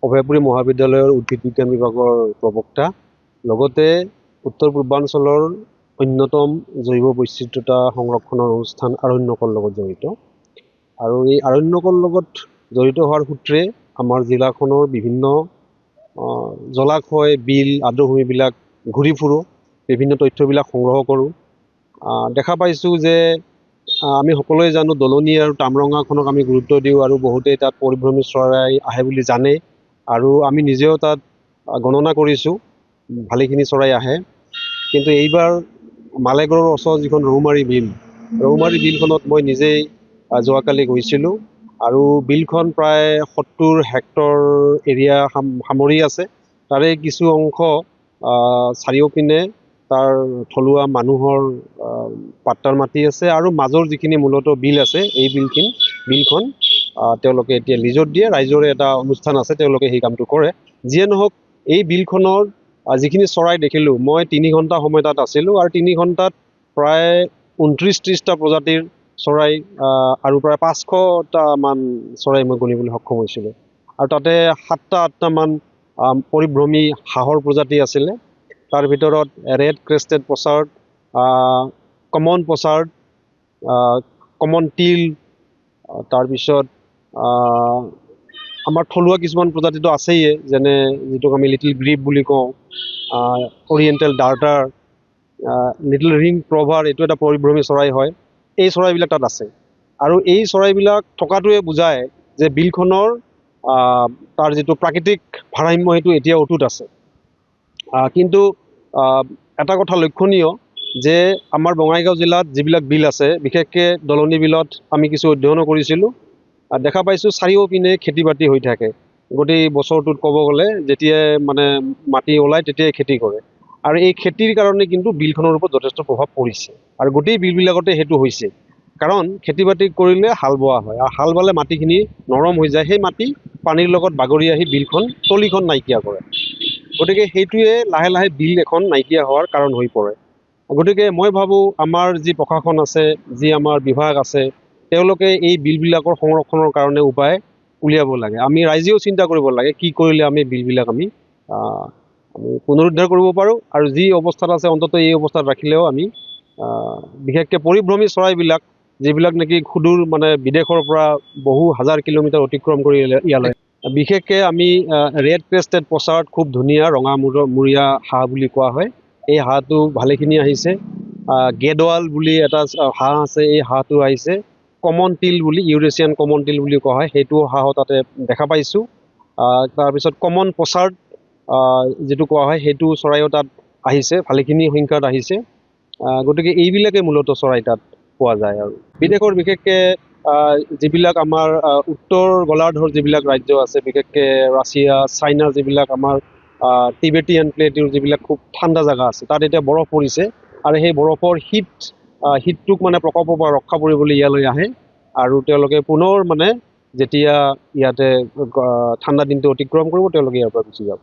অভয়পুৰী মহাবিদ্যালয়ৰ উদ্ভিদ বিজ্ঞান বিভাগৰ প্ৰবক্তা, লগতে উত্তৰ পূৰ্বাঞ্চলৰ অন্যতম জৈৱ বৈচিত্ৰতা সংৰক্ষণৰ অনুষ্ঠান আৰণ্যকৰ লগত জড়িত। আৰু এই আৰণ্যকৰ লগত জড়িত হোৱাৰ সূত্ৰে আমাৰ জিলাখনৰ বিভিন্ন জলাশয়, বিল, আৰ্দ্ৰভূমিবিলাক ঘূৰি ফুৰোঁ, বিভিন্ন তথ্যবিলাক সংগ্ৰহ কৰোঁ। দেখা পাইছোঁ যে আমি সকলোৱে জানো দলনি আৰু তামৰঙাখনক আমি গুৰুত্ব দিওঁ আৰু বহুতেই তাত পৰিভ্ৰমী চৰাই আহে বুলি জানে, আৰু আমি নিজেও তাত গণনা কৰিছোঁ, ভালেখিনি চৰাই আহে। কিন্তু এইবাৰ মালেগড়ৰ ওচৰত যিখন ৰৌমাৰী বিলখনত মই নিজেই যোৱাকালি গৈছিলোঁ, আৰু বিলখন প্ৰায় 70 হেক্টৰ এৰিয়া সামৰি আছে। তাৰে কিছু অংশ চাৰিওপিনে তাৰ থলুৱা মানুহৰ পাট্টাৰ মাটি আছে, আৰু মাজৰ যিখিনি মূলতঃ বিল আছে, এই বিলখন তেওঁলোকে এতিয়া লিজত দিয়ে। ৰাইজৰে এটা অনুষ্ঠান আছে, তেওঁলোকে সেই কামটো কৰে। যিয়ে নহওক, এই বিলখনৰ যিখিনি চৰাই দেখিলোঁ, মই 3 ঘণ্টা সময় তাত আছিলোঁ, আৰু 3 ঘণ্টাত প্ৰায় 29-30টা প্ৰজাতিৰ চৰাই আৰু প্ৰায় 500টামান চৰাই মই গণিবলৈ সক্ষম হৈছিলোঁ। আৰু তাতে 7-8টামান পৰিভ্ৰমী হাঁহৰ প্ৰজাতি আছিলে। তাৰ ভিতৰত ৰেড ক্ৰেষ্টেড পচাৰ্ড, কমন পচাৰ্ড, কমন টিল, তাৰপিছত আমাৰ থলুৱা কিছুমান প্ৰজাতিটো আছেই, যেনে যিটোক আমি লিটিল গ্ৰীপ বুলি কওঁ, অৰিয়েণ্টেল ডাৰ্টাৰ, লিটিল ৰিং প্ৰভাৰ, এইটো এটা পৰিভ্ৰমী চৰাই হয়। এই চৰাইবিলাক তাত আছে, আৰু এই চৰাইবিলাক থকাটোৱে বুজায় যে বিলখনৰ তাৰ যিটো প্ৰাকৃতিক ভাৰসাম্য সেইটো এতিয়া অটুট আছে। কিন্তু এটা কথা লক্ষণীয় যে আমাৰ বঙাইগাঁও জিলাত যিবিলাক বিল আছে, বিশেষকৈ দলনি বিলত আমি কিছু অধ্যয়নো কৰিছিলোঁ, দেখা পাইছোঁ চাৰিওপিনে খেতি বাতি হৈ থাকে। গোটেই বছৰটোত ক'ব গ'লে যেতিয়াই মানে মাটি ওলায় তেতিয়াই খেতি কৰে, আৰু এই খেতিৰ কাৰণে কিন্তু বিলখনৰ ওপৰত যথেষ্ট প্ৰভাৱ পৰিছে, আৰু গোটেই বিলবিলাকতে সেইটো হৈছে। কাৰণ খেতি বাতি কৰিলে হাল বোৱা হয়, আৰু হাল বালে মাটিখিনি নৰম হৈ যায়, সেই মাটি পানীৰ লগত বাগৰি আহি তলিখন নাইকিয়া কৰে। গতিকে সেইটোৱে লাহে লাহে বিল এখন নাইকিয়া হোৱাৰ কাৰণ হৈ পৰে। গতিকে মই ভাবোঁ আমাৰ যি প্ৰশাসন আছে, যি আমাৰ বিভাগ আছে, তেওঁলোকে এই বিলবিলাকৰ সংৰক্ষণৰ কাৰণে উপায় উলিয়াব লাগে। আমি ৰাইজেও চিন্তা কৰিব লাগে কি কৰিলে আমি বিলবিলাক আমি পুনৰুদ্ধাৰ কৰিব পাৰোঁ, আৰু যি অৱস্থাত আছে অন্ততঃ এই অৱস্থাত ৰাখিলেও আমি বিশেষকৈ পৰিভ্ৰমী চৰাইবিলাক, যিবিলাক নেকি সুদূৰ মানে বিদেশৰ পৰা বহু হাজাৰ কিলোমিটাৰ অতিক্ৰম কৰি ইয়ালৈ, বিশেষকৈ আমি ৰেড ক্ৰেষ্টেড পচাৰ্ড, খুব ধুনীয়া ৰঙা মূৰীয়া হাঁহ বুলি কোৱা হয়, এই হাঁহটো ভালেখিনি আহিছে। গেদৱাল বুলি এটা হাঁহ আছে, এই হাঁহটো আহিছে। কমন টিল বুলি, ইউৰেছিয়ান কমন টিল বুলি কোৱা হয়, সেইটো হাঁহো তাতে দেখা পাইছোঁ। তাৰপিছত কমন পচাৰ্ড যিটো কোৱা হয়, সেইটো চৰাইও তাত আহিছে, ভালেখিনি সংখ্যাত আহিছে। গতিকে এইবিলাকে মূলতঃ চৰাই তাত পোৱা যায়। আৰু বিদেশৰ বিশেষকৈ যিবিলাক আমাৰ উত্তৰ গোলাৰ্ধৰ যিবিলাক ৰাজ্য আছে, বিশেষকৈ ৰাছিয়া, চাইনা, যিবিলাক আমাৰ টিবেটিয়ান প্লেটিউৰ যিবিলাক খুব ঠাণ্ডা জেগা আছে, তাত এতিয়া বৰফ পৰিছে, আৰু সেই বৰফৰ শীতটোক মানে প্ৰকোপৰ পৰা ৰক্ষা কৰিবলৈ ইয়ালৈ আহে, আৰু তেওঁলোকে পুনৰ মানে যেতিয়া ইয়াতে ঠাণ্ডা দিনটো অতিক্ৰম কৰিব, তেওঁলোকে ইয়াৰ পৰা গুচি যাব।